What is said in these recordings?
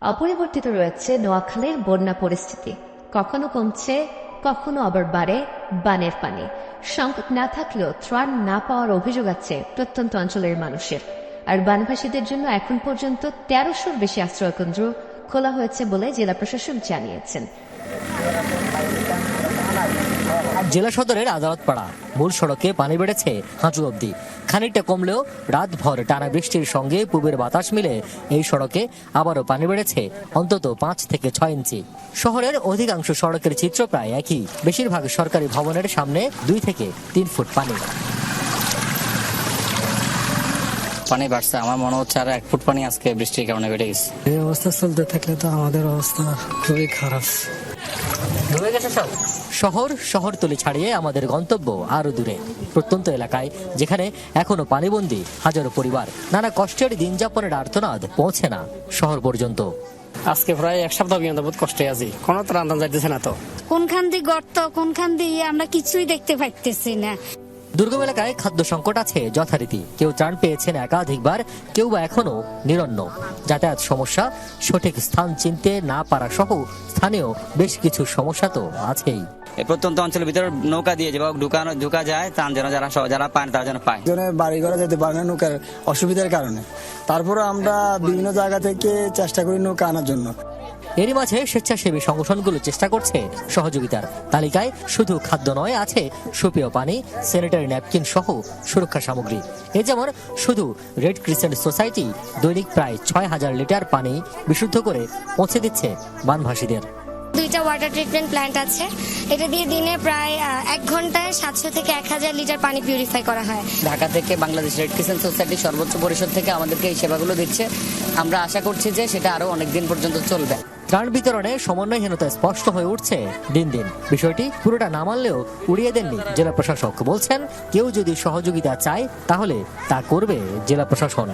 অপরিবর্তিত রয়েছে নোয়াখালীর বন্যা পরিস্থিতি, কখনো কমছে কখনো আবার বাড়ে বানের পানি। সংকট না থাকলেও ত্রাণ না পাওয়ার অভিযোগ আছে প্রত্যন্ত অঞ্চলের মানুষের। আর বানভাসীদের জন্য এখন পর্যন্ত ১৩০০-র বেশি আশ্রয়কেন্দ্র খোলা হয়েছে বলে জেলা প্রশাসক জানিয়েছেন। জেলা সদরের আদালতপাড়া মূল সড়কে পানি বেড়েছে হাঁটু অবধি। খানিকটা কমলেও রাতভর টানা বৃষ্টির সঙ্গে পূবের বাতাস মিলে এই সড়কে আবারও পানি বেড়েছে অন্তত ৫ থেকে ৬ ইঞ্চি। শহরের অধিকাংশ সড়কের চিত্র প্রায় একই। বেশিরভাগ সরকারি ভবনের সামনে ২ থেকে ৩ ফুট পানি। পানি বাড়ছে, আমার মনে হচ্ছে আর ১ ফুট পানি আজকে বৃষ্টির কারণে বেড়ে গেছে। এই অবস্থা চলতে থাকলে তো আমাদের অবস্থা খুবই খারাপ। ডুবে গেছে সব। শহরতলি ছাড়িয়ে আমাদের গন্তব্য আরো দূরে, প্রত্যন্ত এলাকায়, যেখানে এখনো পানিবন্দী হাজারো পরিবার। নানা কষ্টের দিন যাপনের আর্তনাদ পৌঁছে না শহর পর্যন্ত। আজকে প্রায় ১ সপ্তাহ পর্যন্ত বহুত কষ্টে আছি, কোনো ত্রাণ যাইতেছে না। তো কোনখান দিয়ে গর্ত, কোনখান দিয়ে আমরা কিছুই দেখতে পাইতেছি না। দুর্গম এলাকায় খাদ্য সংকট আছে যথারীতি। কেউ ত্রাণ পেয়েছেন একাধিকবার, কেউ বা এখনো নিরন্ন। যাতায়াত সমস্যা, সঠিক স্থান চিনতে না পারা সহ স্থানীয় বেশ কিছু সমস্যা তো আছেই। এই প্রত্যন্ত অঞ্চলের ভিতরে নৌকা দিয়ে যেভাবে ঢুকা যায়, ত্রাণ যেন যারা পায় তারা যেন পায়। বাড়ি ঘরে যেতে পারে না নৌকার অসুবিধার কারণে। তারপরে আমরা বিভিন্ন জায়গা থেকে চেষ্টা করি নৌকা আনার জন্য। এরই মাঝে স্বেচ্ছাসেবী সংগঠনগুলো চেষ্টা করছে সহযোগিতার। তালিকায় শুধু খাদ্য নয়, আছে সুপেয় পানি, স্যানিটারি ন্যাপকিন সহ সুরক্ষা সামগ্রী। এ যেমন শুধু রেড ক্রিসেন্ট সোসাইটি দৈনিক প্রায় ৬,০০০ লিটার পানি বিশুদ্ধ করে পৌঁছে দিচ্ছে বানভাসীদের। 2টা ওয়াটার ট্রিটমেন্ট প্ল্যান্ট আছে, এটা দিয়ে দিনে প্রায় 1 ঘন্টায় ৭০০ থেকে ১,০০০ লিটার পানি পিউরিফাই করা হয়। ঢাকা থেকে বাংলাদেশ রেড ক্রিসেন্ট সোসাইটি সর্বোচ্চ পরিষদ থেকে আমাদেরকে এই সেবাগুলো দিচ্ছে। আমরা আশা করছি যে সেটা আরো অনেক দিন পর্যন্ত চলবে। ত্রাণ বিতরণে সমন্বয়হীনতা স্পষ্ট হয়ে উঠছে দিন দিন। বিষয়টি পুরোটা না মানলেও উড়িয়ে দেননি জেলা প্রশাসক। বলছেন, কেউ যদি সহযোগিতা চায় তাহলে তা করবে জেলা প্রশাসন।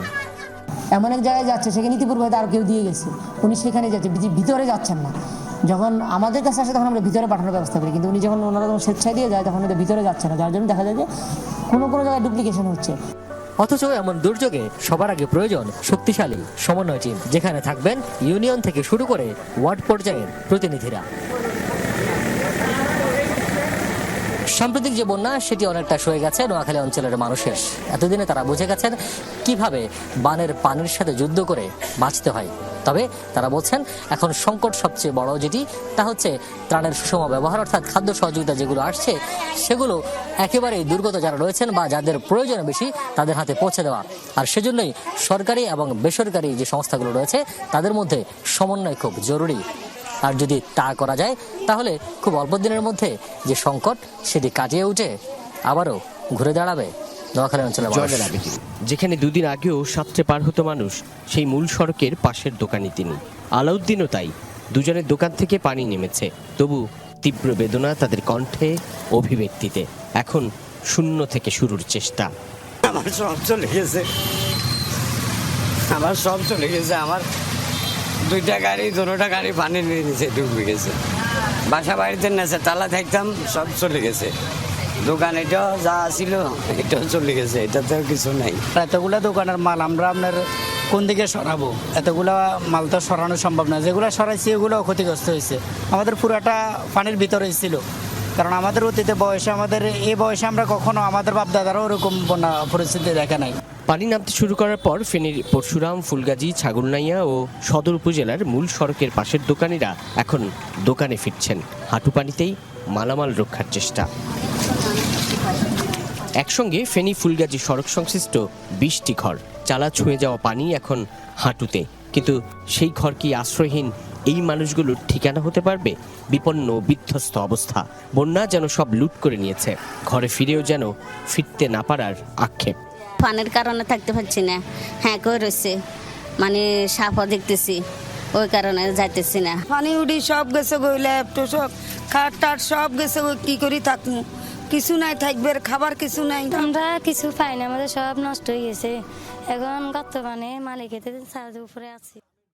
এমন এক জায়গায় যাচ্ছে, সেখানে ইতিপূর্বে আর কেউ দিয়ে গেছে, উনি সেখানে যাচ্ছে, ভিতরে যাচ্ছেন না। যখন আমাদের কাছে আসে তখন আমরা ভিতরে পাঠানোর ব্যবস্থা করি, কিন্তু উনি যখন ওনারা যখন স্বেচ্ছায় দিয়ে যায় তখন ওদের ভিতরে যাচ্ছে না, যার জন্য দেখা যায় যে কোনো জায়গায় ডুপ্লিকেশন হচ্ছে। অথচ এমন দুর্যোগে সবার আগে প্রয়োজন শক্তিশালী সমন্বয় টিম, যেখানে থাকবেন ইউনিয়ন থেকে শুরু করে ওয়ার্ড পর্যায়ের প্রতিনিধিরা। সাম্প্রতিক যে বন্যা, সেটি অনেকটা সয়ে গেছে নোয়াখালী অঞ্চলের মানুষের। এতদিনে তারা বুঝে গেছেন কিভাবে বানের পানির সাথে যুদ্ধ করে বাঁচতে হয়। তবে তারা বলছেন, এখন সংকট সবচেয়ে বড় যেটি, তা হচ্ছে ত্রাণের সুষম ব্যবহার, অর্থাৎ খাদ্য সহযোগিতা যেগুলো আসছে সেগুলো একেবারেই দুর্গত যারা রয়েছেন বা যাদের প্রয়োজন বেশি তাদের হাতে পৌঁছে দেওয়া। আর সেজন্যই সরকারি এবং বেসরকারি যে সংস্থাগুলো রয়েছে তাদের মধ্যে সমন্বয় খুব জরুরি। আর যদি তা করা যায় তাহলে খুব অল্প দিনের মধ্যে যে সংকট সেটি কাটিয়ে উঠে আবারও ঘুরে দাঁড়াবে নোয়াখালী অঞ্চলে। যেখানে দুদিন আগেও সাঁতরে পার হতো মানুষ, সেই মূল সড়কের পাশের দোকানি তিনি। আলাউদ্দিনও তাই। দুজনের দোকান থেকে পানি নেমেছে, তবু তীব্র বেদনা তাদের কণ্ঠে, অভিব্যক্তিতে। এখন শূন্য থেকে শুরুর চেষ্টা। আমার সব চলে গেছে, আমার 2টা গাড়ি, 2টা গাড়ি পানি নিয়ে নিয়েছে, ডুবে গেছে। বাসা বাড়িতে নেছে, তালা থাকতাম, সব চলে গেছে। দোকান এটাও যা ছিল এটাও চলে গেছে, এটাতেও কিছু নাই। এতগুলা দোকানের মাল আমরা আপনার কোন দিকে সরাবো? এতগুলা মাল তো সরানো সম্ভব না। যেগুলো সরাইছি এগুলো ক্ষতিগ্রস্ত হয়েছে। আমাদের পুরাটা পানির ভিতরে ছিল, কারণ আমাদের অতীতে বয়সে, আমাদের এই বয়সে আমরা কখনো আমাদের বাপদাদারও ওরকম বন্যা পরিস্থিতি দেখা নাই। পানি নামতে শুরু করার পর ফেনীর পরশুরাম, ফুলগাজী, ছাগলনাইয়া ও সদর উপজেলার মূল সড়কের পাশের দোকানিরা এখন দোকানে ফিরছেন। হাঁটু পানিতেই মালামাল রক্ষার চেষ্টা। একসঙ্গে ফেনী ফুলগাজী সড়ক সংশ্লিষ্ট 20টি ঘর, চালা ছুঁয়ে যাওয়া পানি এখন হাঁটুতে। কিন্তু সেই ঘর কি আশ্রয়হীন এই মানুষগুলোর ঠিকানা হতে পারবে? বিপন্ন, বিধ্বস্ত অবস্থা। বন্যা যেন সব লুট করে নিয়েছে। ঘরে ফিরেও যেন ফিরতে না পারার আক্ষেপ। পানির কারণে থাকতে পারছি না, হ্যাঁ কই রয়েছে, মানে সাপও দেখতেছি, ওই কারণে যাইতেছি না। পানি উঠি সব গেছে, গই ল্যাপটপ সব, খাট টাট সব গেছে, কি করি থাকবো? কিছু নাই, থাকবে খাবার কিছু নাই, আমরা কিছু পাই না, আমাদের সব নষ্ট হয়ে গেছে। এখন বর্তমানে মালিকের উপরে আছি।